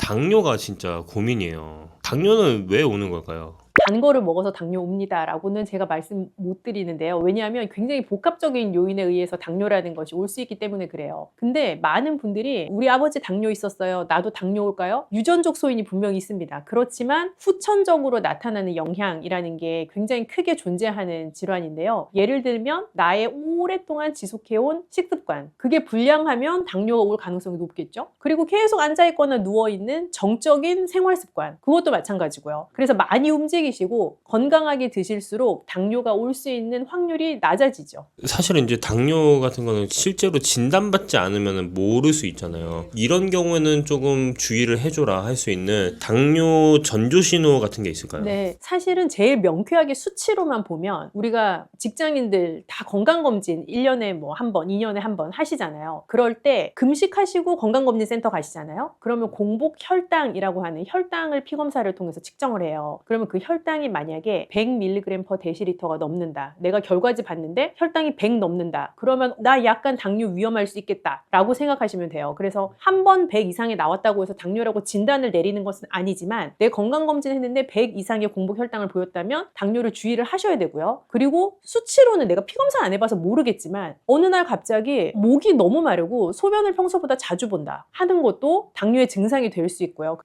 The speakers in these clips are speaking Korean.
당뇨가 진짜 고민이에요. 당뇨는 왜 오는 걸까요? 단 거를 먹어서 당뇨 옵니다 라고는 제가 말씀 못 드리는데요. 왜냐하면 굉장히 복합적인 요인에 의해서 당뇨라는 것이 올 수 있기 때문에 그래요. 근데 많은 분들이 우리 아버지 당뇨 있었어요. 나도 당뇨 올까요? 유전적 소인이 분명히 있습니다. 그렇지만 후천적으로 나타나는 영향이라는 게 굉장히 크게 존재하는 질환인데요. 예를 들면 나의 오랫동안 지속해온 식습관, 그게 불량하면 당뇨가 올 가능성이 높겠죠. 그리고 계속 앉아있거나 누워있는 정적인 생활습관, 그것도 마찬가지고요. 그래서 많이 움직이시고 건강하게 드실수록 당뇨가 올 수 있는 확률이 낮아지죠. 사실은 이제 당뇨 같은 거는 실제로 진단받지 않으면 모를 수 있잖아요. 이런 경우에는 조금 주의를 해줘라 할 수 있는 당뇨 전조 신호 같은 게 있을까요? 네, 사실은 제일 명쾌하게 수치로만 보면 우리가 직장인들 다 건강검진 1년에 뭐 한 번, 2년에 한 번 하시잖아요. 그럴 때 금식하시고 건강검진센터 가시잖아요. 그러면 공복 혈당이라고 하는 혈당을 피검사를 통해서 측정을 해요. 그러면 그 혈당이 만약에 100mg/dl가 넘는다. 내가 결과지 봤는데 혈당이 100 넘는다. 그러면 나 약간 당뇨 위험할 수 있겠다 라고 생각하시면 돼요. 그래서 한 번 100 이상이 나왔다고 해서 당뇨라고 진단을 내리는 것은 아니지만 내 건강검진 했는데 100 이상의 공복 혈당을 보였다면 당뇨를 주의를 하셔야 되고요. 그리고 수치로는 내가 피검사 안 해봐서 모르겠지만 어느 날 갑자기 목이 너무 마르고 소변을 평소보다 자주 본다 하는 것도 당뇨의 증상이 될 수 있고요.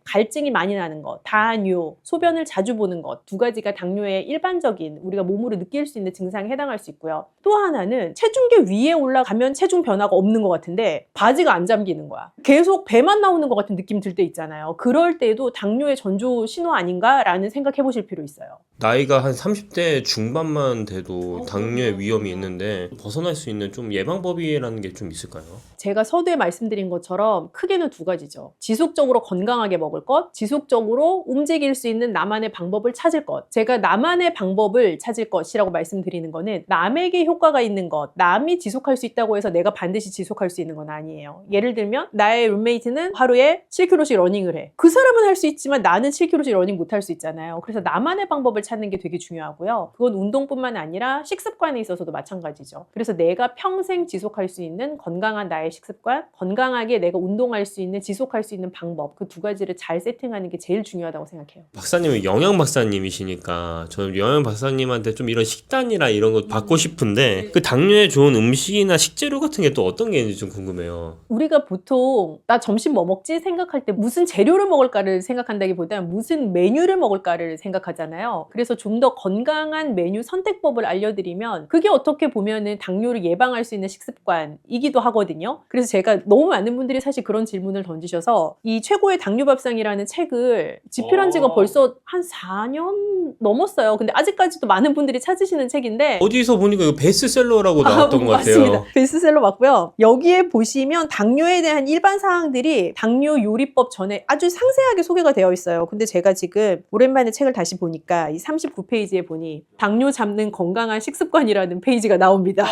갈증이 많이 나는 것, 다뇨, 소변을 자주 보는 것, 두 가지가 당뇨의 일반적인 우리가 몸으로 느낄 수 있는 증상에 해당할 수 있고요. 또 하나는 체중계 위에 올라가면 체중 변화가 없는 것 같은데 바지가 안 잠기는 거야. 계속 배만 나오는 것 같은 느낌 들 때 있잖아요. 그럴 때도 당뇨의 전조 신호 아닌가라는 생각해 보실 필요 있어요. 나이가 한 30대 중반만 돼도 당뇨의 위험이 있는데 벗어날 수 있는 좀 예방법이라는 게 좀 있을까요? 제가 서두에 말씀드린 것처럼 크게는 두 가지죠. 지속적으로 건강하게 먹을 것, 지속적으로 움직일 수 있는 나만의 방법을 찾을 것. 제가 나만의 방법을 찾을 것이라고 말씀드리는 거는 남에게 효과가 있는 것, 남이 지속할 수 있다고 해서 내가 반드시 지속할 수 있는 건 아니에요. 예를 들면 나의 룸메이트는 하루에 7km씩 러닝을 해. 그 사람은 할 수 있지만 나는 7km씩 러닝 못 할 수 있잖아요. 그래서 나만의 방법을 찾는 게 되게 중요하고요. 그건 운동뿐만 아니라 식습관에 있어서도 마찬가지죠. 그래서 내가 평생 지속할 수 있는 건강한 나의 식습관, 건강하게 내가 운동할 수 있는, 지속할 수 있는 방법, 그 두 가지를 잘 세팅하는 게 제일 중요하다고 생각해요. 박사님은 영양 박사님이시니까 저는 영양 박사님한테 좀 이런 식단이나 이런 거 받고 싶은데 그 당뇨에 좋은 음식이나 식재료 같은 게 또 어떤 게 있는지 좀 궁금해요. 우리가 보통 나 점심 뭐 먹지 생각할 때 무슨 재료를 먹을까를 생각한다기보다는 무슨 메뉴를 먹을까를 생각하잖아요. 그래서 좀 더 건강한 메뉴 선택법을 알려드리면 그게 어떻게 보면은 당뇨를 예방할 수 있는 식습관이기도 하거든요. 그래서 제가 너무 많은 분들이 사실 그런 질문을 던지셔서 이 최고의 당뇨밥상이라는 책을 집필한 지가 벌써 한 4년 넘었어요. 근데 아직까지도 많은 분들이 찾으시는 책인데 어디서 보니까 이거 베스트셀러라고 나왔던 것 같아요. 맞습니다. 베스트셀러 맞고요. 여기에 보시면 당뇨에 대한 일반 사항들이 당뇨 요리법 전에 아주 상세하게 소개가 되어 있어요. 근데 제가 지금 오랜만에 책을 다시 보니까 이 39페이지에 보니 당뇨 잡는 건강한 식습관이라는 페이지가 나옵니다.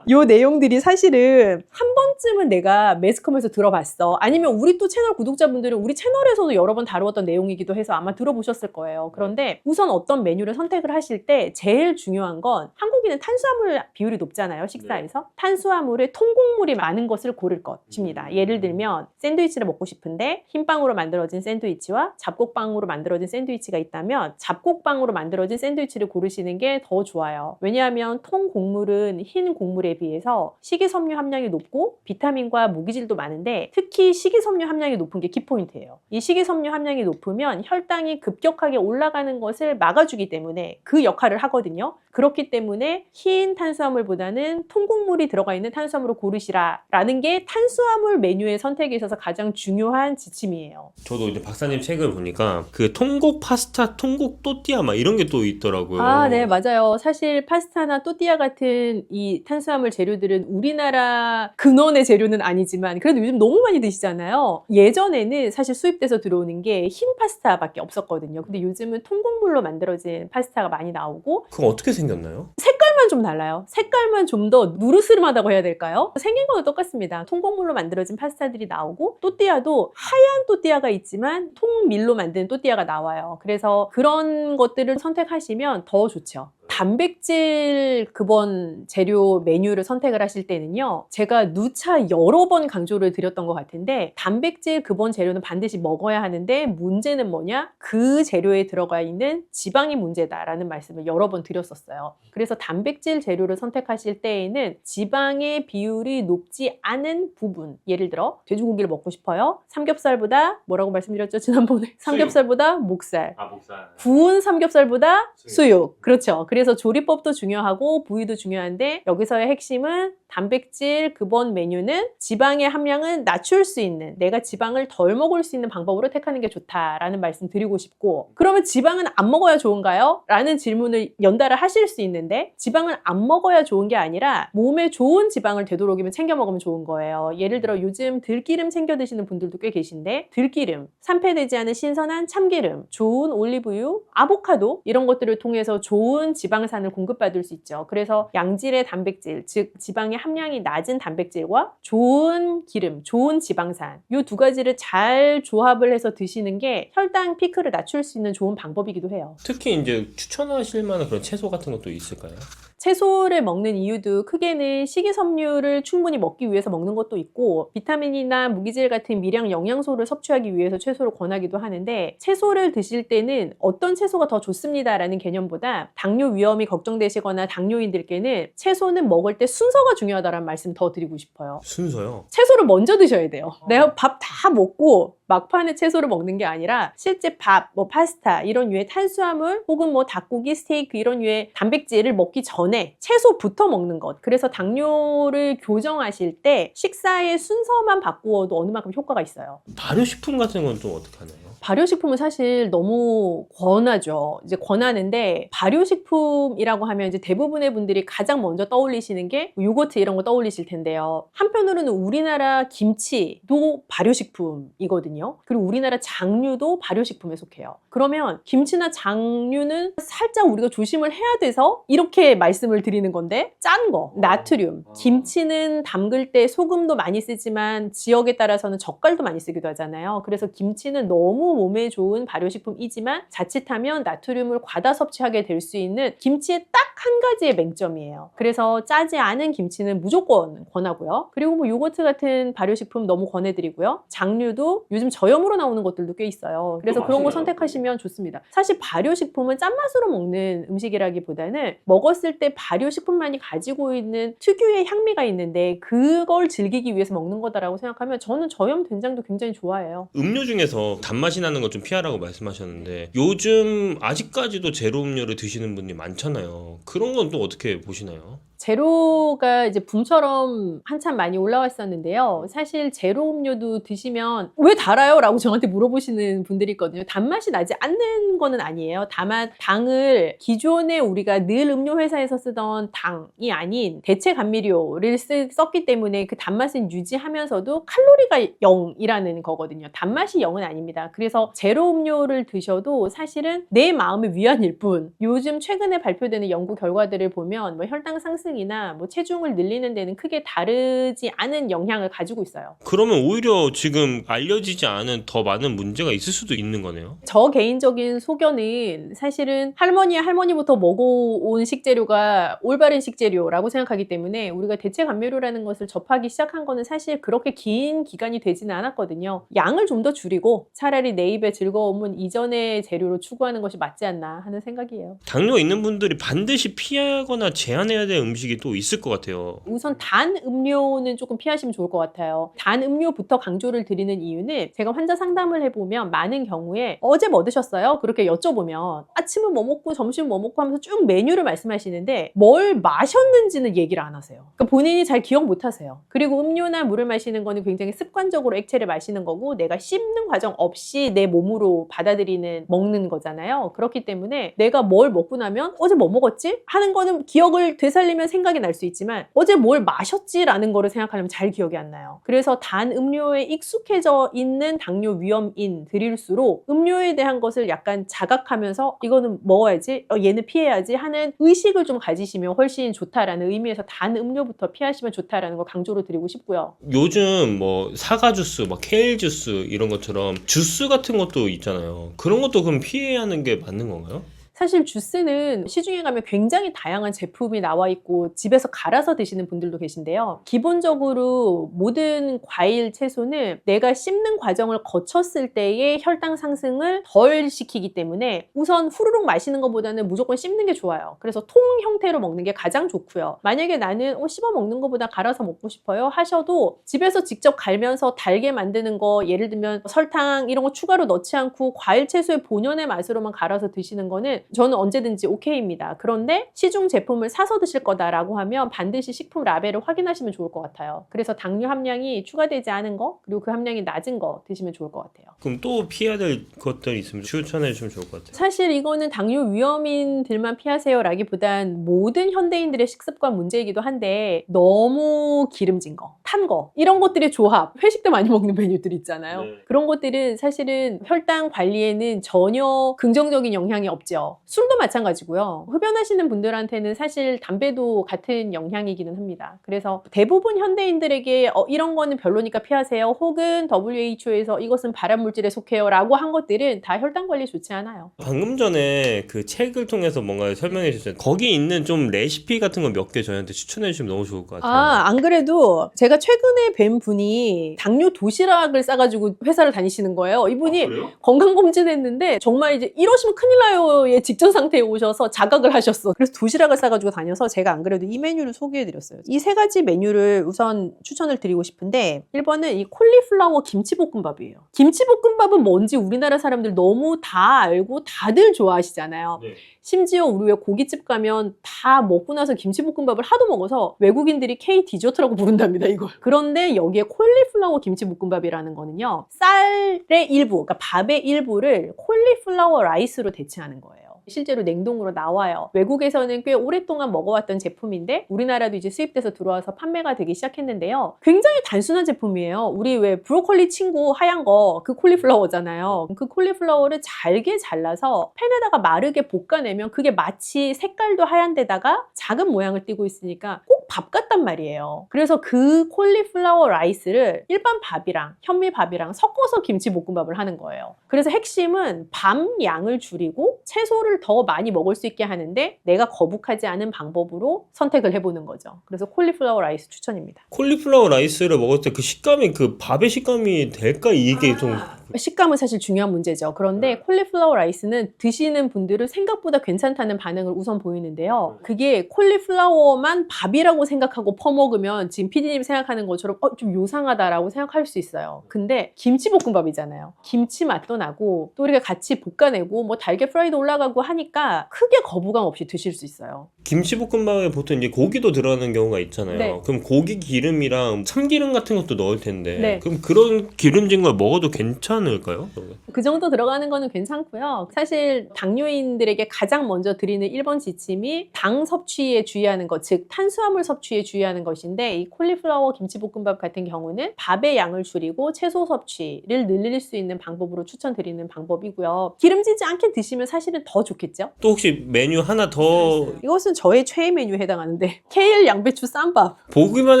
요 내용들이 사실은 한 번쯤은 내가 매스컴에서 들어봤어. 아니면 우리 또 채널 구독자분들은 우리 채널에서도 여러 번 다루었던 내용이기도 해서 아마 들어보셨을 거예요. 그런데 우선 어떤 메뉴를 선택을 하실 때 제일 중요한 건 한국인은 탄수화물 비율이 높잖아요. 식사에서. 탄수화물에 통곡물이 많은 것을 고를 것입니다. 예를 들면 샌드위치를 먹고 싶은데 흰빵으로 만들어진 샌드위치와 잡곡빵으로 만들어진 샌드위치가 있다면 잡곡빵으로 만들어진 샌드위치를 고르시는 게 더 좋아요. 왜냐하면 통곡물은 흰 곡물에 비해서 식이섬유 함량이 높고 비타민과 무기질도 많은데 특히 식이섬유 함량이 높은 게 키포인트예요. 이 식이섬유 함량이 높으면 혈당이 급격하게 올라가는 것을 막아주기 때문에 그 역할을 하거든요. 그렇기 때문에 흰 탄수화물보다는 통곡물이 들어가 있는 탄수화물을 고르시라 라는 게 탄수화물 메뉴의 선택에 있어서 가장 중요한 지침이에요. 저도 이제 박사님 책을 보니까 그 통곡 파스타, 통곡 또띠아 막 이런 게 또 있더라고요. 아, 네, 맞아요. 사실 파스타나 또띠아 같은 이 탄수화물 재료들은 우리나라 근원의 재료는 아니지만 그래도 요즘 너무 많이 드시잖아요. 예전에는 사실 수입돼서 들어오는 게 흰 파스타밖에 없었거든요. 근데 요즘은 통곡물로 만들어진 파스타가 많이 나오고 그럼 어떻게 생겼나요? 색깔만 좀 달라요. 색깔만 좀 더 누르스름하다고 해야 될까요? 생긴 거는 똑같습니다. 통곡물로 만들어진 파스타들이 나오고 또띠아도 하얀 또띠아가 있지만 통밀로 만든 또띠아가 나와요. 그래서 그런 것들을 선택하시면 더 좋죠. 단백질 급원 재료 메뉴를 선택을 하실 때는요, 제가 누차 여러 번 강조를 드렸던 것 같은데, 단백질 급원 재료는 반드시 먹어야 하는데 문제는 뭐냐? 그 재료에 들어가 있는 지방이 문제다라는 말씀을 여러 번 드렸었어요. 그래서 단백질 재료를 선택하실 때에는 지방의 비율이 높지 않은 부분, 예를 들어 돼지고기를 먹고 싶어요. 삼겹살보다 뭐라고 말씀드렸죠 지난번에? 삼겹살보다 목살, 목살. 구운 삼겹살보다 수육. 그렇죠. 그래서 조리법도 중요하고 부위도 중요한데, 여기서의 핵심은 단백질 급원 메뉴는 지방의 함량은 낮출 수 있는, 내가 지방을 덜 먹을 수 있는 방법으로 택하는 게 좋다라는 말씀 드리고 싶고, 그러면 지방은 안 먹어야 좋은가요? 라는 질문을 연달아 하실 수 있는데, 지방을 안 먹어야 좋은 게 아니라 몸에 좋은 지방을 되도록이면 챙겨 먹으면 좋은 거예요. 예를 들어 요즘 들기름 챙겨 드시는 분들도 꽤 계신데, 들기름, 산패되지 않은 신선한 참기름, 좋은 올리브유, 아보카도, 이런 것들을 통해서 좋은 지방산을 공급받을 수 있죠. 그래서 양질의 단백질, 즉 지방의 함량이 낮은 단백질과 좋은 기름, 좋은 지방산, 이 두 가지를 잘 조합을 해서 드시는 게 혈당 피크를 낮출 수 있는 좋은 방법이기도 해요. 특히 이제 추천하실 만한 그런 채소 같은 것도 있을까요? 채소를 먹는 이유도 크게는 식이섬유를 충분히 먹기 위해서 먹는 것도 있고, 비타민이나 무기질 같은 미량 영양소를 섭취하기 위해서 채소를 권하기도 하는데, 채소를 드실 때는 어떤 채소가 더 좋습니다라는 개념보다 당뇨 위험이 걱정되시거나 당뇨인들께는 채소는 먹을 때 순서가 중요하다는 말씀 더 드리고 싶어요. 순서요? 채소를 먼저 드셔야 돼요. 내가 밥 다 먹고 막판에 채소를 먹는 게 아니라, 실제 밥, 뭐 파스타 이런 류의 탄수화물 혹은 뭐 닭고기, 스테이크 이런 류의 단백질을 먹기 전에 채소부터 먹는 것. 그래서 당뇨를 교정하실 때 식사의 순서만 바꾸어도 어느 만큼 효과가 있어요. 발효식품 같은 건 좀 어떻게 하나요? 발효식품은 사실 너무 권하죠. 이제 권하는데, 발효식품이라고 하면 이제 대부분의 분들이 가장 먼저 떠올리시는 게 요거트 이런 거 떠올리실 텐데요. 한편으로는 우리나라 김치도 발효식품이거든요. 그리고 우리나라 장류도 발효식품에 속해요. 그러면 김치나 장류는 살짝 우리가 조심을 해야 돼서 이렇게 말씀을 드리는 건데, 짠 거, 나트륨. 김치는 담글 때 소금도 많이 쓰지만 지역에 따라서는 젓갈도 많이 쓰기도 하잖아요. 그래서 김치는 너무 몸에 좋은 발효식품이지만 자칫하면 나트륨을 과다 섭취하게 될 수 있는 김치의 딱 한 가지의 맹점이에요. 그래서 짜지 않은 김치는 무조건 권하고요. 그리고 뭐 요거트 같은 발효식품 너무 권해드리고요. 장류도 요즘 저염으로 나오는 것들도 꽤 있어요. 그래서 그런 거 선택하시면 좋습니다. 사실 발효식품은 짠맛으로 먹는 음식이라기보다는 먹었을 때 발효식품만이 가지고 있는 특유의 향미가 있는데, 그걸 즐기기 위해서 먹는 거다라고 생각하면 저는 저염 된장도 굉장히 좋아해요. 음료 중에서 단맛이 나는 거 좀 피하라고 말씀하셨는데, 요즘 아직까지도 제로 음료를 드시는 분이 많잖아요. 그런 건 또 어떻게 보시나요? 제로가 이제 붐처럼 한참 많이 올라왔었는데요. 사실 제로 음료도 드시면 왜 달아요? 라고 저한테 물어보시는 분들이 있거든요. 단맛이 나지 않는 거는 아니에요. 다만 당을 기존에 우리가 늘 음료 회사에서 쓰던 당이 아닌 대체 감미료를 썼기 때문에 그 단맛은 유지하면서도 칼로리가 0이라는 거거든요. 단맛이 0은 아닙니다. 그래서 제로 음료를 드셔도 사실은 내 마음의 위안일 뿐, 요즘 최근에 발표되는 연구 결과들을 보면 뭐 혈당 상승 이나 뭐 체중을 늘리는 데는 크게 다르지 않은 영향을 가지고 있어요. 그러면 오히려 지금 알려지지 않은 더 많은 문제가 있을 수도 있는 거네요. 저 개인적인 소견은 사실은 할머니부터 먹어온 식재료가 올바른 식재료라고 생각하기 때문에, 우리가 대체 감미료라는 것을 접하기 시작한 거는 사실 그렇게 긴 기간이 되지는 않았거든요. 양을 좀 더 줄이고 차라리 내 입의 즐거움은 이전의 재료로 추구하는 것이 맞지 않나 하는 생각이에요. 당뇨 있는 분들이 반드시 피하거나 제한해야 될 음식이 또 있을 것 같아요. 우선 단 음료는 조금 피하시면 좋을 것 같아요. 단 음료부터 강조를 드리는 이유는, 제가 환자 상담을 해보면 많은 경우에 어제 뭐 드셨어요? 그렇게 여쭤보면 아침은 뭐 먹고 점심은 뭐 먹고 하면서 쭉 메뉴를 말씀하시는데 뭘 마셨는지는 얘기를 안 하세요. 그러니까 본인이 잘 기억 못 하세요. 그리고 음료나 물을 마시는 거는 굉장히 습관적으로 액체를 마시는 거고, 내가 씹는 과정 없이 내 몸으로 받아들이는, 먹는 거잖아요. 그렇기 때문에 내가 뭘 먹고 나면 어제 뭐 먹었지? 하는 거는 기억을 되살리면 생각이 날 수 있지만, 어제 뭘 마셨지라는 거를 생각하려면 잘 기억이 안 나요. 그래서 단 음료에 익숙해져 있는 당뇨 위험인들일수록 음료에 대한 것을 약간 자각하면서 이거는 먹어야지, 얘는 피해야지 하는 의식을 좀 가지시면 훨씬 좋다라는 의미에서 단 음료부터 피하시면 좋다라는 걸 강조를 드리고 싶고요. 요즘 뭐 사과 주스, 막 케일 주스 이런 것처럼 주스 같은 것도 있잖아요. 그런 것도 그럼 피해야 하는 게 맞는 건가요? 사실 주스는 시중에 가면 굉장히 다양한 제품이 나와 있고 집에서 갈아서 드시는 분들도 계신데요. 기본적으로 모든 과일, 채소는 내가 씹는 과정을 거쳤을 때의 혈당 상승을 덜 시키기 때문에 우선 후루룩 마시는 것보다는 무조건 씹는 게 좋아요. 그래서 통 형태로 먹는 게 가장 좋고요. 만약에 나는 씹어 먹는 것보다 갈아서 먹고 싶어요 하셔도 집에서 직접 갈면서 달게 만드는 거, 예를 들면 설탕 이런 거 추가로 넣지 않고 과일 채소의 본연의 맛으로만 갈아서 드시는 거는 저는 언제든지 오케이입니다. 그런데 시중 제품을 사서 드실 거다라고 하면 반드시 식품 라벨을 확인하시면 좋을 것 같아요. 그래서 당류 함량이 추가되지 않은 거, 그리고 그 함량이 낮은 거 드시면 좋을 것 같아요. 그럼 또 피해야 될 것들이 있으면 추천해 주시면 좋을 것 같아요. 사실 이거는 당뇨 위험인들만 피하세요라기보단 모든 현대인들의 식습관 문제이기도 한데 너무 기름진 거, 탄 거 이런 것들의 조합, 회식 때 많이 먹는 메뉴들 있잖아요. 네. 그런 것들은 사실은 혈당 관리에는 전혀 긍정적인 영향이 없죠. 술도 마찬가지고요. 흡연하시는 분들한테는 사실 담배도 같은 영향이기는 합니다. 그래서 대부분 현대인들에게 이런 거는 별로니까 피하세요. 혹은 WHO에서 이것은 발암물질에 속해요 라고 한 것들은 다 혈당 관리에 좋지 않아요. 방금 전에 그 책을 통해서 뭔가 설명해 주셨잖아요. 거기 있는 좀 레시피 같은 거 몇 개 저희한테 추천해 주시면 너무 좋을 것 같아요. 안 그래도 제가 최근에 뵌 분이 당뇨 도시락을 싸가지고 회사를 다니시는 거예요. 이분이 그래요? 건강검진했는데 정말 이제 이러시면 큰일 나요의 직전 상태에 오셔서 자각을 하셨어. 그래서 도시락을 싸가지고 다녀서 제가 안 그래도 이 메뉴를 소개해드렸어요. 이 세 가지 메뉴를 우선 추천을 드리고 싶은데 1번은 이 콜리플라워 김치볶음밥이에요. 김치볶음밥은 뭔지 우리나라 사람들 너무 다 알고 다들 좋아하시잖아요. 네. 심지어 우리 왜 고깃집 가면 다 먹고 나서 김치볶음밥을 하도 먹어서 외국인들이 K 디저트라고 부른답니다, 이걸. 그런데 여기에 콜리플라워 김치볶음밥이라는 거는요, 쌀의 일부, 그러니까 밥의 일부를 콜리플라워 라이스로 대체하는 거예요. 실제로 냉동으로 나와요. 외국에서는 꽤 오랫동안 먹어왔던 제품인데 우리나라도 이제 수입돼서 들어와서 판매가 되기 시작했는데요. 굉장히 단순한 제품이에요. 우리 왜 브로콜리 친구 하얀 거, 그 콜리플라워잖아요. 그 콜리플라워를 잘게 잘라서 팬에다가 마르게 볶아내면 그게 마치 색깔도 하얀 데다가 작은 모양을 띠고 있으니까 꼭 밥 같단 말이에요. 그래서 그 콜리플라워 라이스를 일반 밥이랑 현미밥이랑 섞어서 김치볶음밥을 하는 거예요. 그래서 핵심은 밥 양을 줄이고 채소를 더 많이 먹을 수 있게 하는데 내가 거북하지 않은 방법으로 선택을 해보는 거죠. 그래서 콜리플라워 라이스 추천입니다. 콜리플라워 라이스를 먹을 때 그 식감이 그 밥의 식감이 될까 이게 좀 식감은 사실 중요한 문제죠. 그런데 콜리플라워 라이스는 드시는 분들은 생각보다 괜찮다는 반응을 우선 보이는데요. 그게 콜리플라워만 밥이라고 생각하고 퍼먹으면 지금 PD님이 생각하는 것처럼 좀 요상하다라고 생각할 수 있어요. 근데 김치볶음밥이잖아요. 김치 맛도 나고 또 우리가 같이 볶아내고 뭐 달걀 프라이도 올라가고 하니까 크게 거부감 없이 드실 수 있어요. 김치볶음밥에 보통 이제 고기도 들어가는 경우가 있잖아요. 네. 그럼 고기 기름이랑 참기름 같은 것도 넣을 텐데 네. 그럼 그런 기름진 걸 먹어도 괜찮을까요? 그 정도 들어가는 거는 괜찮고요. 사실 당뇨인들에게 가장 먼저 드리는 1번 지침이 당 섭취에 주의하는 것, 즉 탄수화물 섭취에 주의하는 것인데 이 콜리플라워 김치볶음밥 같은 경우는 밥의 양을 줄이고 채소 섭취를 늘릴 수 있는 방법으로 추천드리는 방법이고요. 기름지지 않게 드시면 사실은 더 좋겠죠? 또 혹시 메뉴 하나 더 이것은 저의 최애 메뉴에 해당하는데 케일 양배추 쌈밥. 보기만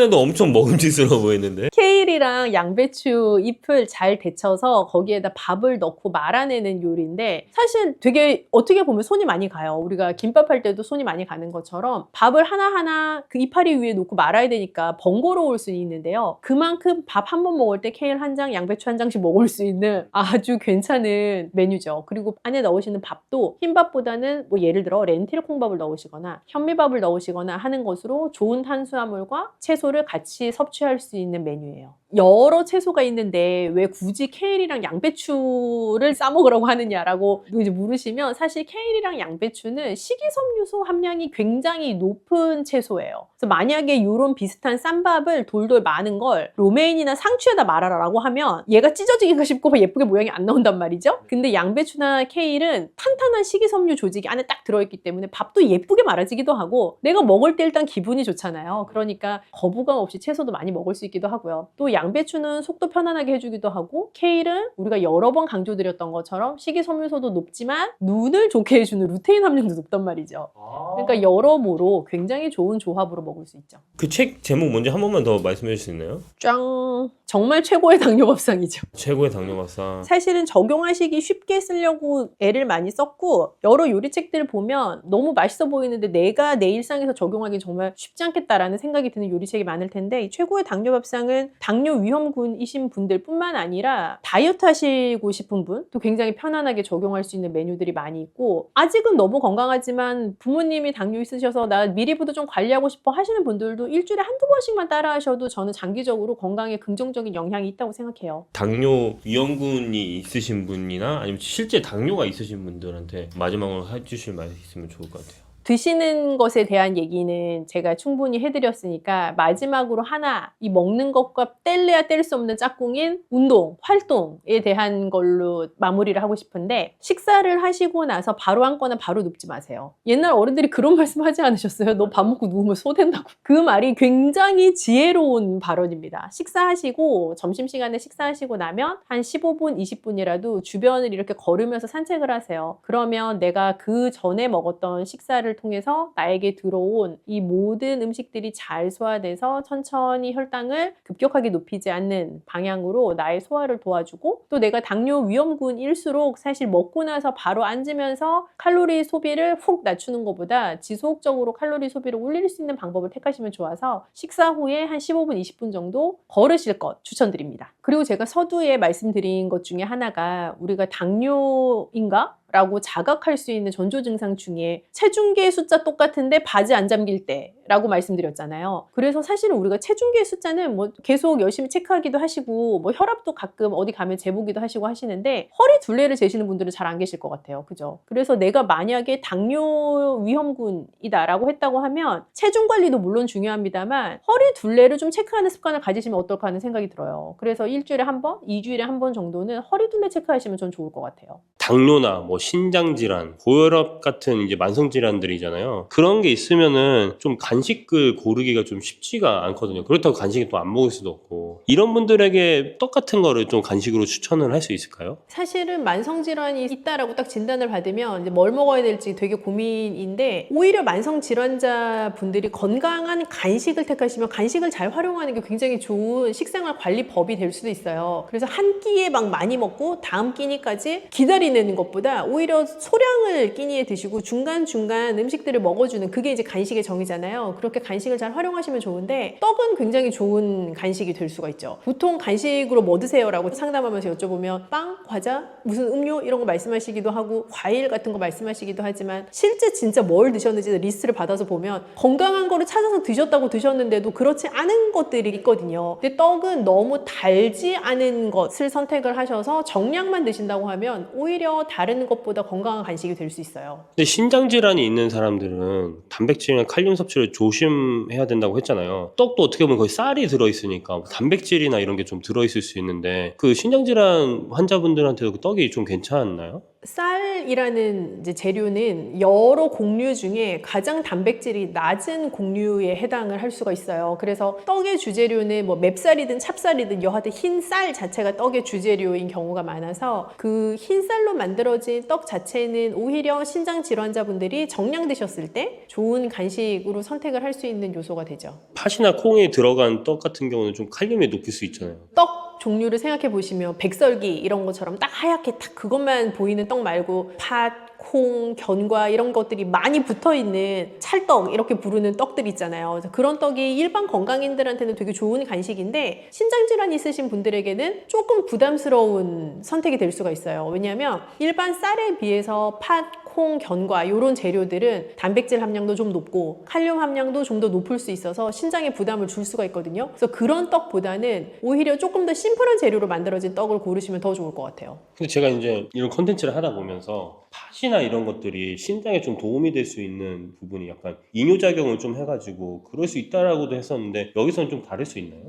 해도 엄청 먹음직스러워 보이는데 케일이랑 양배추 잎을 잘 데쳐서 거기에다 밥을 넣고 말아내는 요리인데 사실 되게 어떻게 보면 손이 많이 가요. 우리가 김밥 할 때도 손이 많이 가는 것처럼 밥을 하나하나 그 이파리 위에 놓고 말아야 되니까 번거로울 수 있는데요. 그만큼 밥 한 번 먹을 때 케일 한 장, 양배추 한 장씩 먹을 수 있는 아주 괜찮은 메뉴죠. 그리고 안에 넣으시는 밥도 흰밥보다는 뭐 예를 들어 렌틸 콩밥을 넣으시거나 현미밥을 넣으시거나 하는 것으로 좋은 탄수화물과 채소를 같이 섭취할 수 있는 메뉴예요. 여러 채소가 있는데 왜 굳이 케일이랑 양배추를 싸먹으라고 하느냐라고 이제 물으시면 사실 케일이랑 양배추는 식이섬유소 함량이 굉장히 높은 채소예요. 그래서 만약에 이런 비슷한 쌈밥을 돌돌 마는 걸 로메인이나 상추에다 말아라라고 하면 얘가 찢어지기가 쉽고 예쁘게 모양이 안 나온단 말이죠. 근데 양배추나 케일은 탄탄한 식이섬유 조직이 안에 딱 들어있기 때문에 밥도 예쁘게 말아지기도 하고 내가 먹을 때 일단 기분이 좋잖아요. 그러니까 거부감 없이 채소도 많이 먹을 수 있기도 하고요. 또 양배추는 속도 편안하게 해주기도 하고 케일은 우리가 여러 번 강조드렸던 것처럼 식이섬유소도 높지만 눈을 좋게 해주는 루테인 함량도 높단 말이죠. 그러니까 여러모로 굉장히 좋은 조합으로 먹을 수 있죠. 그 책 제목 뭔지 한 번만 더 말씀해 주실 수 있나요? 짱! 정말 최고의 당뇨밥상이죠. 최고의 당뇨밥상. 사실은 적용하시기 쉽게 쓰려고 애를 많이 썼고 여러 요리책들을 보면 너무 맛있어 보이는데 내가 내 일상에서 적용하기 정말 쉽지 않겠다라는 생각이 드는 요리책이 많을 텐데 이 최고의 당뇨밥상은 당뇨 위험군이신 분들 뿐만 아니라 다이어트 하시고 싶은 분 또 굉장히 편안하게 적용할 수 있는 메뉴들이 많이 있고 아직은 너무 건강하지만 부모님이 당뇨 있으셔서 나 미리부터 좀 관리하고 싶어 하시는 분들도 일주일에 한두 번씩만 따라 하셔도 저는 장기적으로 건강에 긍정적인 영향이 있다고 생각해요. 당뇨 위험군이 있으신 분이나 아니면 실제 당뇨가 있으신 분들한테 마지막으로 해주실 말이 있으면 좋을 것 같아요. 드시는 것에 대한 얘기는 제가 충분히 해드렸으니까 마지막으로 하나 이 먹는 것과 뗄래야 뗄 수 없는 짝꿍인 운동, 활동에 대한 걸로 마무리를 하고 싶은데 식사를 하시고 나서 바로 앉거나 바로 눕지 마세요. 옛날 어른들이 그런 말씀 하지 않으셨어요? 너 밥 먹고 누우면 소된다고. 그 말이 굉장히 지혜로운 발언입니다. 식사하시고 점심시간에 식사하시고 나면 한 15분, 20분이라도 주변을 이렇게 걸으면서 산책을 하세요. 그러면 내가 그 전에 먹었던 식사를 통해서 나에게 들어온 이 모든 음식들이 잘 소화돼서 천천히 혈당을 급격하게 높이지 않는 방향으로 나의 소화를 도와주고 또 내가 당뇨 위험군일수록 사실 먹고 나서 바로 앉으면서 칼로리 소비를 훅 낮추는 것보다 지속적으로 칼로리 소비를 올릴 수 있는 방법을 택하시면 좋아서 식사 후에 한 15분, 20분 정도 걸으실 것 추천드립니다. 그리고 제가 서두에 말씀드린 것 중에 하나가 우리가 당뇨인가? 라고 자각할 수 있는 전조 증상 중에 체중계 숫자 똑같은데 바지 안 잠길 때라고 말씀드렸잖아요. 그래서 사실은 우리가 체중계 숫자는 뭐 계속 열심히 체크하기도 하시고 뭐 혈압도 가끔 어디 가면 재보기도 하시고 하시는데 허리 둘레를 재시는 분들은 잘 안 계실 것 같아요. 그죠? 그래서 내가 만약에 당뇨 위험군이다라고 했다고 하면 체중 관리도 물론 중요합니다만 허리 둘레를 좀 체크하는 습관을 가지시면 어떨까 하는 생각이 들어요. 그래서 일주일에 한 번, 2주일에 한 번 정도는 허리 둘레 체크하시면 전 좋을 것 같아요. 당뇨나 뭐 신장 질환, 고혈압 같은 이제 만성 질환들이잖아요. 그런 게 있으면은 좀 간식을 고르기가 좀 쉽지가 않거든요. 그렇다고 간식을 또 안 먹을 수도 없고 이런 분들에게 떡 같은 거를 좀 간식으로 추천을 할 수 있을까요? 사실은 만성 질환이 있다라고 딱 진단을 받으면 이제 뭘 먹어야 될지 되게 고민인데 오히려 만성 질환자 분들이 건강한 간식을 택하시면 간식을 잘 활용하는 게 굉장히 좋은 식생활 관리법이 될 수도 있어요. 그래서 한 끼에 막 많이 먹고 다음 끼니까지 기다리는 것보다 오히려 소량을 끼니에 드시고 중간중간 음식들을 먹어주는 그게 이제 간식의 정의잖아요. 그렇게 간식을 잘 활용하시면 좋은데 떡은 굉장히 좋은 간식이 될 수가 있죠. 보통 간식으로 뭐 드세요? 라고 상담하면서 여쭤보면 빵, 과자, 무슨 음료 이런 거 말씀하시기도 하고 과일 같은 거 말씀하시기도 하지만 실제 진짜 뭘 드셨는지 리스트를 받아서 보면 건강한 거를 찾아서 드셨다고 드셨는데도 그렇지 않은 것들이 있거든요. 근데 떡은 너무 달지 않은 것을 선택을 하셔서 정량만 드신다고 하면 오히려 다른 것보다 건강한 간식이 될 수 있어요. 근데 신장 질환이 있는 사람들은 단백질이나 칼륨 섭취를 조심해야 된다고 했잖아요. 떡도 어떻게 보면 거의 쌀이 들어있으니까 단백질이나 이런 게 좀 들어있을 수 있는데 그 신장 질환 환자분들한테도 그 떡이 좀 괜찮나요? 쌀이라는 이제 재료는 여러 곡류 중에 가장 단백질이 낮은 곡류에 해당을 할 수가 있어요. 그래서 떡의 주재료는 뭐 맵쌀이든 찹쌀이든 여하튼 흰 쌀 자체가 떡의 주재료인 경우가 많아서 그 흰 쌀로 만들어진 떡 자체는 오히려 신장 질환자분들이 정량 드셨을 때 좋은 간식으로 선택을 할 수 있는 요소가 되죠. 팥이나 콩에 들어간 떡 같은 경우는 좀 칼륨이 높을 수 있잖아요. 떡 종류를 생각해 보시면 백설기 이런 것처럼 딱 하얗게 딱 그것만 보이는 떡 말고 팥, 콩, 견과 이런 것들이 많이 붙어있는 찰떡 이렇게 부르는 떡들 있잖아요. 그래서 그런 떡이 일반 건강인들한테는 되게 좋은 간식인데 신장질환 있으신 분들에게는 조금 부담스러운 선택이 될 수가 있어요. 왜냐하면 일반 쌀에 비해서 팥, 콩, 견과 이런 재료들은 단백질 함량도 좀 높고 칼륨 함량도 좀 더 높을 수 있어서 신장에 부담을 줄 수가 있거든요. 그래서 그런 떡보다는 오히려 조금 더 심플한 재료로 만들어진 떡을 고르시면 더 좋을 것 같아요. 근데 제가 이제 이런 컨텐츠를 하다 보면서 팥이나 이런 것들이 신장에 좀 도움이 될 수 있는 부분이 약간 이뇨작용을 좀 해가지고 그럴 수 있다라고도 했었는데 여기서는 좀 다를 수 있나요?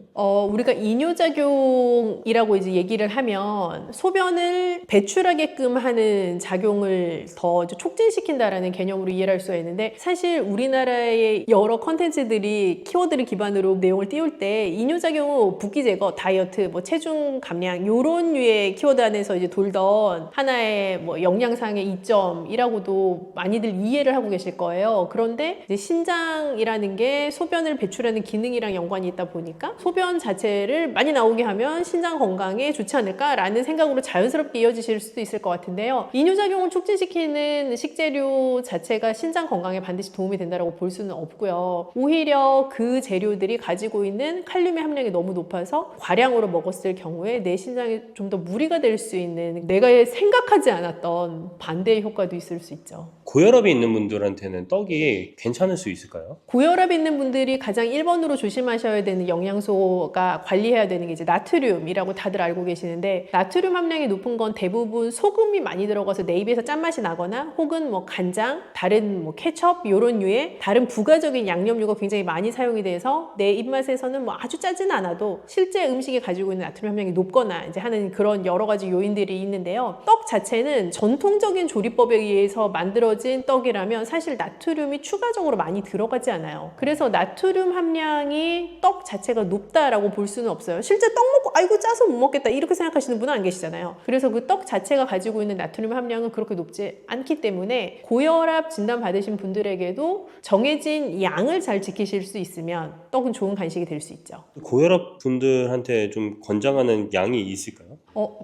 우리가 이뇨작용이라고 이제 얘기를 하면 소변을 배출하게끔 하는 작용을 더 이제 촉진시킨다라는 개념으로 이해를 할 수가 있는데, 사실 우리나라의 여러 컨텐츠들이 키워드를 기반으로 내용을 띄울 때 이뇨작용, 붓기 제거, 다이어트, 뭐 체중 감량 요런 류의 키워드 안에서 이제 돌던 하나의 뭐 영양상의 이점이라고도 많이들 이해를 하고 계실 거예요. 그런데 이제 신장이라는 게 소변을 배출하는 기능이랑 연관이 있다 보니까 소변 자체를 많이 나오게 하면 신장 건강에 좋지 않을까라는 생각으로 자연스럽게 이어지실 수도 있을 것 같은데요. 이뇨작용을 촉진시키는 식재료 자체가 신장 건강에 반드시 도움이 된다고 볼 수는 없고요. 오히려 그 재료들이 가지고 있는 칼륨의 함량이 너무 높아서 과량으로 먹었을 경우에 내 신장에 좀 더 무리가 될 수 있는, 내가 생각하지 않았던 반대의 효과도 있을 수 있죠. 고혈압이 있는 분들한테는 떡이 괜찮을 수 있을까요? 고혈압이 있는 분들이 가장 1번으로 조심하셔야 되는 영양소가 관리해야 되는 게 이제 나트륨이라고 다들 알고 계시는데, 나트륨 함량이 높은 건 대부분 소금이 많이 들어가서 내 입에서 짠맛이 나거나 혹은 뭐 간장, 다른 뭐 케첩 이런 류의 다른 부가적인 양념류가 굉장히 많이 사용이 돼서 내 입맛에서는 뭐 아주 짜진 않아도 실제 음식이 가지고 있는 나트륨 함량이 높거나 이제 하는 그런 여러 가지 요인들이 있는데요. 떡 자체는 전통적인 조리법에 의해서 만들어진 떡이라면 사실 나트륨이 추가적으로 많이 들어가지 않아요. 그래서 나트륨 함량이 떡 자체가 높다라고 볼 수는 없어요. 실제 떡 먹고 아이고 짜서 못 먹겠다 이렇게 생각하시는 분은 안 계시잖아요. 그래서 그 떡 자체가 가지고 있는 나트륨 함량은 그렇게 높지 않기 때문에 고혈압 진단 받으신 분들에게도 정해진 양을 잘 지키실 수 있으면 떡은 좋은 간식이 될 수 있죠. 고혈압 분들한테 좀 권장하는 양이 있을까요?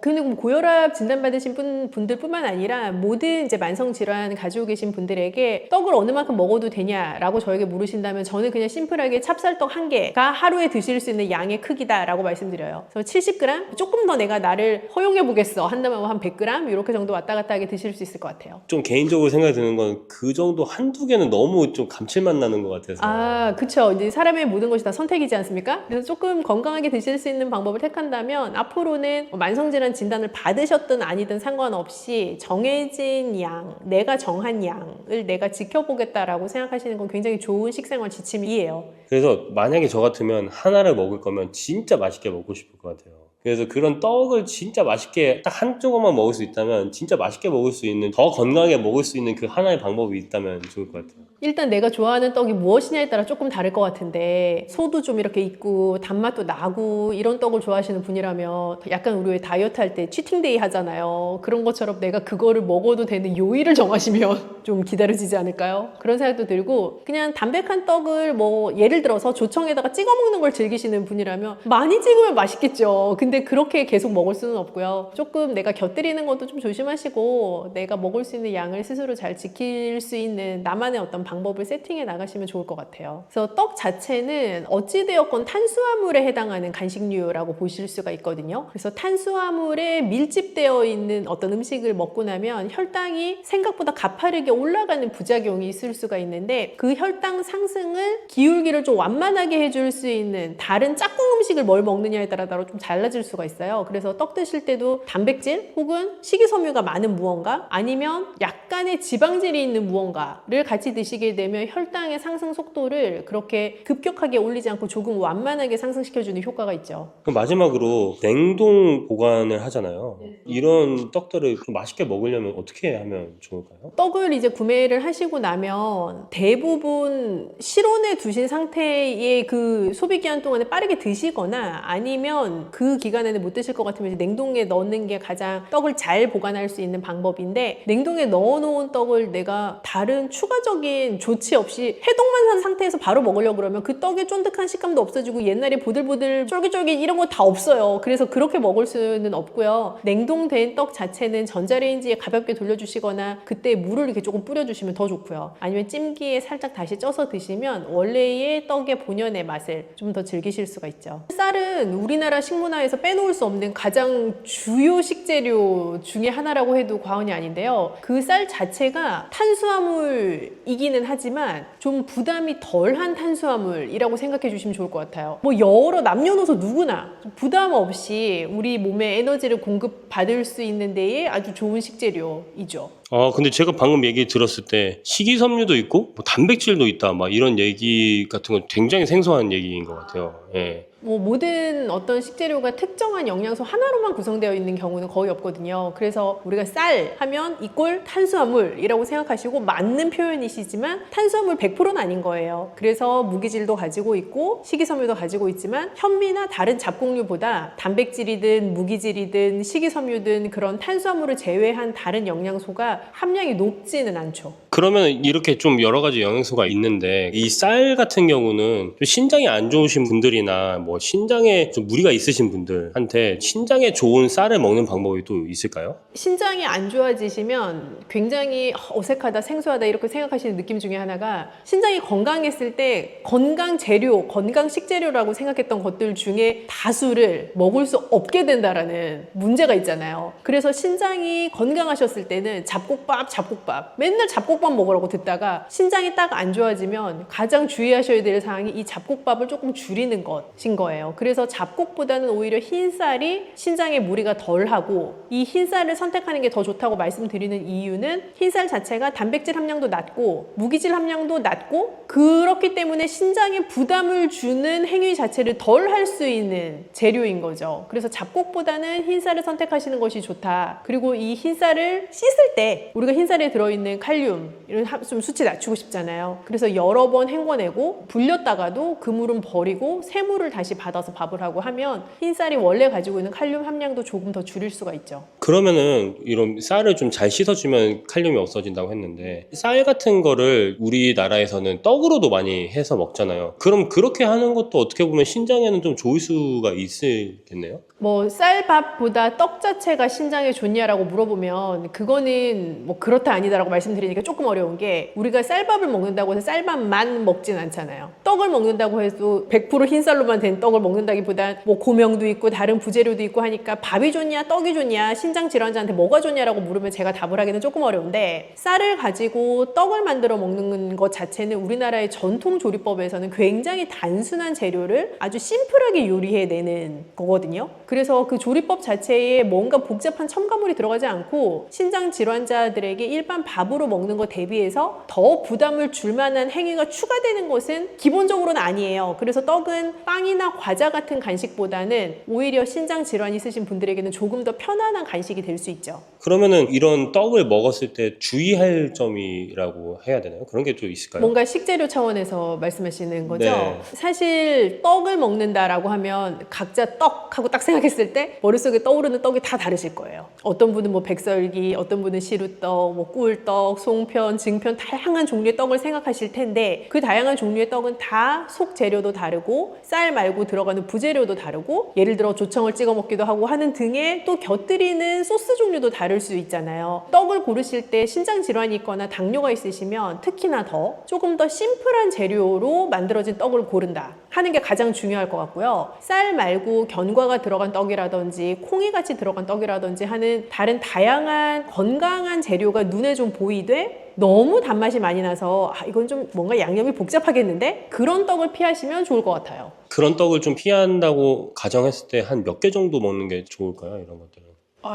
근데 고혈압 진단받으신 분들뿐만 아니라 모든 이제 만성질환 가지고 계신 분들에게 떡을 어느 만큼 먹어도 되냐라고 저에게 물으신다면 저는 그냥 심플하게 찹쌀떡 1개가 하루에 드실 수 있는 양의 크기다라고 말씀드려요. 그래서 70g? 조금 더 내가 나를 허용해보겠어 한다면 한 100g? 이렇게 정도 왔다 갔다 하게 드실 수 있을 것 같아요. 좀 개인적으로 생각이 드는 건 그 정도 한두 개는 너무 좀 감칠맛 나는 것 같아서. 그쵸. 이제 사람의 모든 것이 다 선택이지 않습니까? 그래서 조금 건강하게 드실 수 있는 방법을 택한다면 앞으로는 만성질환 진단을 받으셨든 아니든 상관없이 정해진 양, 내가 정한 양을 내가 지켜보겠다라고 생각하시는 건 굉장히 좋은 식생활 지침이에요. 그래서 만약에 저 같으면 하나를 먹을 거면 진짜 맛있게 먹고 싶을 것 같아요. 그래서 그런 떡을 진짜 맛있게 딱 한 조각만 먹을 수 있다면 진짜 맛있게 먹을 수 있는, 더 건강하게 먹을 수 있는 그 하나의 방법이 있다면 좋을 것 같아요. 일단 내가 좋아하는 떡이 무엇이냐에 따라 조금 다를 것 같은데, 소도 좀 이렇게 있고 단맛도 나고 이런 떡을 좋아하시는 분이라면 약간 우리 왜 다이어트 할 때 치팅데이 하잖아요. 그런 것처럼 내가 그거를 먹어도 되는 요일을 정하시면 좀 기다려지지 않을까요? 그런 생각도 들고, 그냥 담백한 떡을 뭐 예를 들어서 조청에다가 찍어 먹는 걸 즐기시는 분이라면 많이 찍으면 맛있겠죠. 근데 그렇게 계속 먹을 수는 없고요. 조금 내가 곁들이는 것도 좀 조심하시고 내가 먹을 수 있는 양을 스스로 잘 지킬 수 있는 나만의 어떤 방법을 세팅해 나가시면 좋을 것 같아요. 그래서 떡 자체는 어찌되었건 탄수화물에 해당하는 간식류라고 보실 수가 있거든요. 그래서 탄수화물에 밀집되어 있는 어떤 음식을 먹고 나면 혈당이 생각보다 가파르게 올라가는 부작용이 있을 수가 있는데, 그 혈당 상승을 기울기를 좀 완만하게 해줄 수 있는 다른 짝꿍 음식을 뭘 먹느냐에 따라 좀 달라질 수가 있어요. 그래서 떡 드실 때도 단백질 혹은 식이섬유가 많은 무언가, 아니면 약간의 지방질이 있는 무언가를 같이 드시게 되면 혈당의 상승 속도를 그렇게 급격하게 올리지 않고 조금 완만하게 상승시켜주는 효과가 있죠. 그럼 마지막으로 냉동 보관을 하잖아요. 이런 떡들을 좀 맛있게 먹으려면 어떻게 하면 좋을까요? 떡을 이제 구매를 하시고 나면 대부분 실온에 두신 상태의 그 소비 기한 동안에 빠르게 드시거나, 아니면 그 기간에는 못 드실 것 같으면 이제 냉동에 넣는 게 가장 떡을 잘 보관할 수 있는 방법인데, 냉동에 넣어놓은 떡을 내가 다른 추가적인 조치 없이 해동만 한 상태에서 바로 먹으려고 그러면 그 떡의 쫀득한 식감도 없어지고 옛날에 보들보들 쫄깃쫄깃 이런 거 다 없어요. 그래서 그렇게 먹을 수는 없고요. 냉동된 떡 자체는 전자레인지에 가볍게 돌려주시거나 그때 물을 이렇게 조금 뿌려주시면 더 좋고요. 아니면 찜기에 살짝 다시 쪄서 드시면 원래의 떡의 본연의 맛을 좀 더 즐기실 수가 있죠. 쌀은 우리나라 식문화에서 빼놓을 수 없는 가장 주요 식재료 중에 하나라고 해도 과언이 아닌데요. 그 쌀 자체가 탄수화물이기는 하지만 좀 부담이 덜한 탄수화물이라고 생각해 주시면 좋을 것 같아요. 뭐 여러 남녀노소 누구나 부담 없이 우리 몸에 에너지를 공급받을 수 있는 데에 아주 좋은 식재료이죠. 근데 제가 방금 얘기 들었을 때 식이섬유도 있고 뭐 단백질도 있다 막 이런 얘기 같은 건 굉장히 생소한 얘기인 것 같아요. 예. 뭐 모든 어떤 식재료가 특정한 영양소 하나로만 구성되어 있는 경우는 거의 없거든요. 그래서 우리가 쌀 하면 이꼴 탄수화물이라고 생각하시고 맞는 표현이시지만 탄수화물 100%는 아닌 거예요. 그래서 무기질도 가지고 있고 식이섬유도 가지고 있지만 현미나 다른 잡곡류보다 단백질이든 무기질이든 식이섬유든 그런 탄수화물을 제외한 다른 영양소가 함량이 높지는 않죠. 그러면 이렇게 좀 여러 가지 영양소가 있는데 이 쌀 같은 경우는 좀 신장이 안 좋으신 분들이나 뭐 신장에 좀 무리가 있으신 분들한테 신장에 좋은 쌀을 먹는 방법이 또 있을까요? 신장이 안 좋아지시면 굉장히 어색하다, 생소하다 이렇게 생각하시는 느낌 중에 하나가 신장이 건강했을 때 건강 재료, 건강 식재료라고 생각했던 것들 중에 다수를 먹을 수 없게 된다라는 문제가 있잖아요. 그래서 신장이 건강하셨을 때는 잡곡밥 맨날 잡곡밥 먹으라고 듣다가 신장이 딱 안 좋아지면 가장 주의하셔야 될 사항이 이 잡곡밥을 조금 줄이는 것인 거예요. 그래서 잡곡보다는 오히려 흰쌀이 신장에 무리가 덜하고 이 흰쌀을 선택하는 게 더 좋다고 말씀드리는 이유는 흰쌀 자체가 단백질 함량도 낮고 무기질 함량도 낮고 그렇기 때문에 신장에 부담을 주는 행위 자체를 덜 할 수 있는 재료인 거죠. 그래서 잡곡보다는 흰쌀을 선택하시는 것이 좋다. 그리고 이 흰쌀을 씻을 때 우리가 흰쌀에 들어있는 칼륨 이런 좀 수치 낮추고 싶잖아요. 그래서 여러 번 헹궈내고 불렸다가도 그 물은 버리고 새 물을 다시 받아서 밥을 하고 하면 흰쌀이 원래 가지고 있는 칼륨 함량도 조금 더 줄일 수가 있죠. 그러면은 이런 쌀을 좀 잘 씻어주면 칼륨이 없어진다고 했는데 쌀 같은 거를 우리나라에서는 떡으로도 많이 해서 먹잖아요. 그럼 그렇게 하는 것도 어떻게 보면 신장에는 좀 좋을 수가 있겠네요? 뭐 쌀밥보다 떡 자체가 신장에 좋냐라고 물어보면 그거는 뭐 그렇다 아니다라고 말씀드리니까 조금 어려운 게 우리가 쌀밥을 먹는다고 해서 쌀밥만 먹진 않잖아요. 떡을 먹는다고 해도 100% 흰쌀로만 된 떡을 먹는다기보단 뭐 고명도 있고 다른 부재료도 있고 하니까 밥이 좋냐 떡이 좋냐 신장 질환자한테 뭐가 좋냐라고 물으면 제가 답을 하기는 조금 어려운데 쌀을 가지고 떡을 만들어 먹는 것 자체는 우리나라의 전통 조리법에서는 굉장히 단순한 재료를 아주 심플하게 요리해내는 거거든요. 그래서 그 조리법 자체에 뭔가 복잡한 첨가물이 들어가지 않고 신장 질환자들에게 일반 밥으로 먹는 것 대비해서 더 부담을 줄 만한 행위가 추가되는 것은 기본적으로는 아니에요. 그래서 떡은 빵이나 과자 같은 간식보다는 오히려 신장 질환이 있으신 분들에게는 조금 더 편안한 간식이 될 수 있죠. 그러면은 이런 떡을 먹었을 때 주의할 점이라고 해야 되나요? 그런 게 좀 있을까요? 뭔가 식재료 차원에서 말씀하시는 거죠? 네. 사실 떡을 먹는다라고 하면 각자 떡 하고 딱 생각했을 때 머릿속에 떠오르는 떡이 다 다르실 거예요. 어떤 분은 뭐 백설기, 어떤 분은 시루떡, 뭐 꿀떡, 송편, 증편 다양한 종류의 떡을 생각하실 텐데 그 다양한 종류의 떡은 다 속 재료도 다르고 쌀 말고 들어가는 부재료도 다르고 예를 들어 조청을 찍어 먹기도 하고 하는 등의 또 곁들이는 소스 종류도 다를 수 있잖아요. 떡을 고르실 때 신장 질환이 있거나 당뇨가 있으시면 특히나 더 조금 더 심플한 재료로 만들어진 떡을 고른다 하는 게 가장 중요할 것 같고요. 쌀 말고 견과가 들어간 떡이라든지 콩이같이 들어간 떡이라든지 하는 다른 다양한 건강한 재료가 눈에 좀 보이되 너무 단맛이 많이 나서 이건 좀 뭔가 양념이 복잡하겠는데 그런 떡을 피하시면 좋을 것 같아요. 그런 떡을 좀 피한다고 가정했을 때 한 몇 개 정도 먹는 게 좋을까요? 이런 것들은.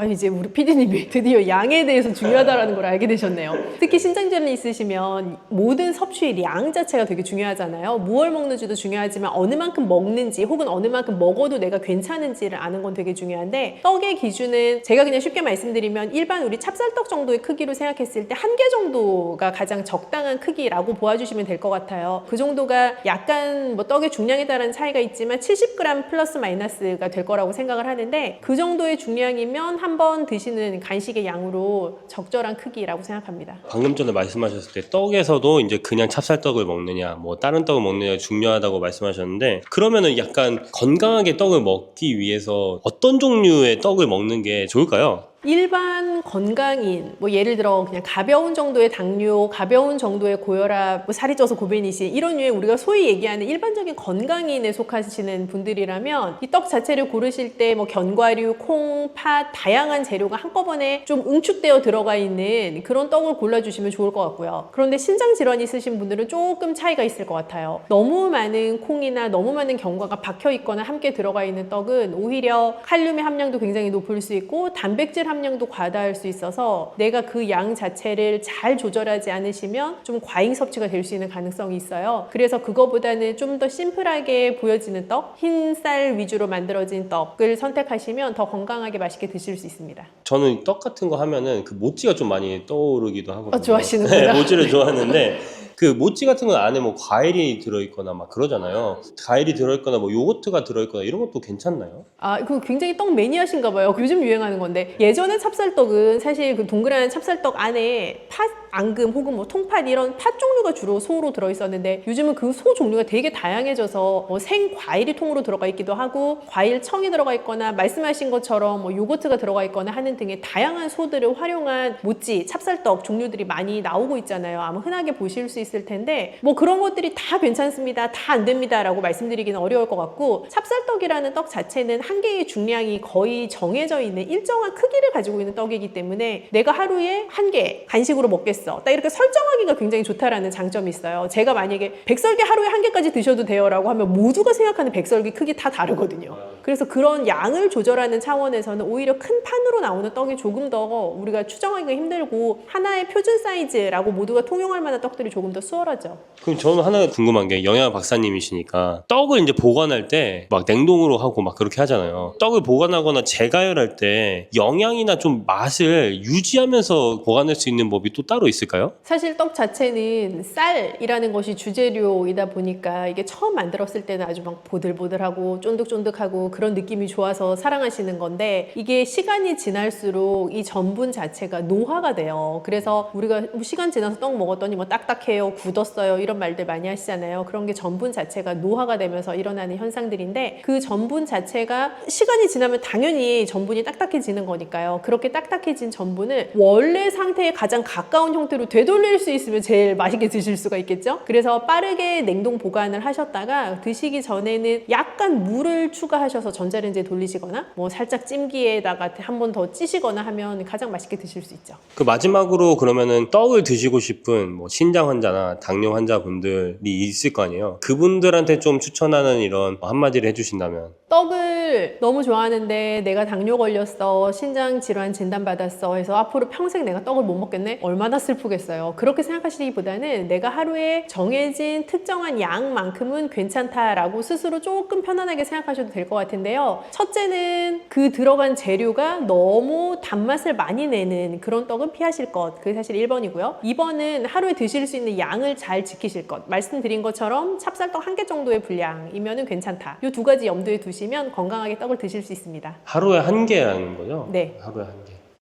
이제 우리 PD님이 드디어 양에 대해서 중요하다는 걸 알게 되셨네요. 특히 신장질환이 있으시면 모든 섭취의 양 자체가 되게 중요하잖아요. 무얼 먹는지도 중요하지만 어느 만큼 먹는지 혹은 어느 만큼 먹어도 내가 괜찮은지를 아는 건 되게 중요한데 떡의 기준은 제가 그냥 쉽게 말씀드리면 일반 우리 찹쌀떡 정도의 크기로 생각했을 때 한 개 정도가 가장 적당한 크기라고 보아주시면 될 것 같아요. 그 정도가 약간 뭐 떡의 중량에 따른 차이가 있지만 70g 플러스 마이너스가 될 거라고 생각을 하는데 그 정도의 중량이면 한 번 드시는 간식의 양으로 적절한 크기라고 생각합니다. 방금 전에 말씀하셨을 때 떡에서도 이제 그냥 찹쌀떡을 먹느냐 뭐 다른 떡을 먹느냐 중요하다고 말씀하셨는데 그러면은 약간 건강하게 떡을 먹기 위해서 어떤 종류의 떡을 먹는 게 좋을까요? 일반 건강인, 뭐 예를 들어 그냥 가벼운 정도의 당뇨, 가벼운 정도의 고혈압, 뭐 살이 쪄서 고배니시 이런 류의 우리가 소위 얘기하는 일반적인 건강인에 속하시는 분들이라면 이 떡 자체를 고르실 때 뭐 견과류, 콩, 팥 다양한 재료가 한꺼번에 좀 응축되어 들어가 있는 그런 떡을 골라주시면 좋을 것 같고요. 그런데 신장 질환이 있으신 분들은 조금 차이가 있을 것 같아요. 너무 많은 콩이나 너무 많은 견과가 박혀 있거나 함께 들어가 있는 떡은 오히려 칼륨의 함량도 굉장히 높을 수 있고 단백질 함량도 과다할 수 있어서 내가 그 양 자체를 잘 조절하지 않으시면 좀 과잉 섭취가 될 수 있는 가능성이 있어요. 그래서 그거보다는 좀 더 심플하게 보여지는 떡, 흰쌀 위주로 만들어진 떡을 선택하시면 더 건강하게 맛있게 드실 수 있습니다. 저는 떡 같은 거 하면은 그 모찌가 좀 많이 떠오르기도 하거든요. 좋아하시는구나. 네, 모찌를 좋아하는데 그 모찌 같은 건 안에 뭐 과일이 들어있거나 막 그러잖아요. 과일이 들어있거나 뭐 요거트가 들어있거나 이런 것도 괜찮나요? 아, 그 굉장히 떡 매니아신가 봐요. 요즘 유행하는 건데 예전에 찹쌀떡은 사실 그 동그란 찹쌀떡 안에 팥, 앙금 혹은 뭐 통팥 이런 팥 종류가 주로 소로 들어있었는데 요즘은 그 소 종류가 되게 다양해져서 뭐 생 과일이 통으로 들어가 있기도 하고 과일 청이 들어가 있거나 말씀하신 것처럼 뭐 요거트가 들어가 있거나 하는 등의 다양한 소들을 활용한 모찌, 찹쌀떡 종류들이 많이 나오고 있잖아요. 아마 흔하게 보실 수 있을 텐데 뭐 그런 것들이 다 괜찮습니다. 다 안 됩니다 라고 말씀드리기는 어려울 것 같고 찹쌀떡이라는 떡 자체는 한 개의 중량이 거의 정해져 있는 일정한 크기를 가지고 있는 떡이기 때문에 내가 하루에 한 개 간식으로 먹겠어 딱 이렇게 설정하기가 굉장히 좋다라는 장점이 있어요. 제가 만약에 백설기 하루에 한 개까지 드셔도 돼요 라고 하면 모두가 생각하는 백설기 크기 다 다르거든요. 그래서 그런 양을 조절하는 차원에서는 오히려 큰 판으로 나오는 떡이 조금 더 우리가 추정하기가 힘들고 하나의 표준 사이즈라고 모두가 통용할 만한 떡들이 조금 더 수월하죠. 그럼 저는 하나 궁금한 게 영양 박사님이시니까 떡을 이제 보관할 때 막 냉동으로 하고 막 그렇게 하잖아요. 떡을 보관하거나 재가열할 때 영양이나 좀 맛을 유지하면서 보관할 수 있는 법이 또 따로 있을까요? 사실 떡 자체는 쌀이라는 것이 주재료이다 보니까 이게 처음 만들었을 때는 아주 막 보들보들하고 쫀득쫀득하고 그런 느낌이 좋아서 사랑하시는 건데 이게 시간이 지날수록 이 전분 자체가 노화가 돼요. 그래서 우리가 시간 지나서 떡 먹었더니 뭐 딱딱해요, 굳었어요 이런 말들 많이 하시잖아요. 그런 게 전분 자체가 노화가 되면서 일어나는 현상들인데 그 전분 자체가 시간이 지나면 당연히 전분이 딱딱해지는 거니까요. 그렇게 딱딱해진 전분을 원래 상태에 가장 가까운 형태로 되돌릴 수 있으면 제일 맛있게 드실 수가 있겠죠. 그래서 빠르게 냉동 보관을 하셨다가 드시기 전에는 약간 물을 추가하셔서 전자레인지에 돌리시거나 뭐 살짝 찜기에다가 한 번 더 찌시거나 하면 가장 맛있게 드실 수 있죠. 그 마지막으로 그러면은 떡을 드시고 싶은 뭐 신장 환자나 당뇨 환자분들이 있을 거 아니에요. 그분들한테 좀 추천하는 이런 한마디를 해주신다면. 떡을 너무 좋아하는데 내가 당뇨 걸렸어, 신장 질환 진단받았어 해서 앞으로 평생 내가 떡을 못 먹겠네? 얼마나 슬프겠어요. 그렇게 생각하시기보다는 내가 하루에 정해진 특정한 양만큼은 괜찮다라고 스스로 조금 편안하게 생각하셔도 될 것 같은데요. 첫째는 그 들어간 재료가 너무 단맛을 많이 내는 그런 떡은 피하실 것. 그게 사실 1번이고요. 2번은 하루에 드실 수 있는 양을 잘 지키실 것. 말씀드린 것처럼 찹쌀떡 한 개 정도의 분량이면 괜찮다. 이 두 가지 염두에 두시면 건강하게 떡을 드실 수 있습니다. 하루에 한 개라는 거죠? 네. 하루에 한 개.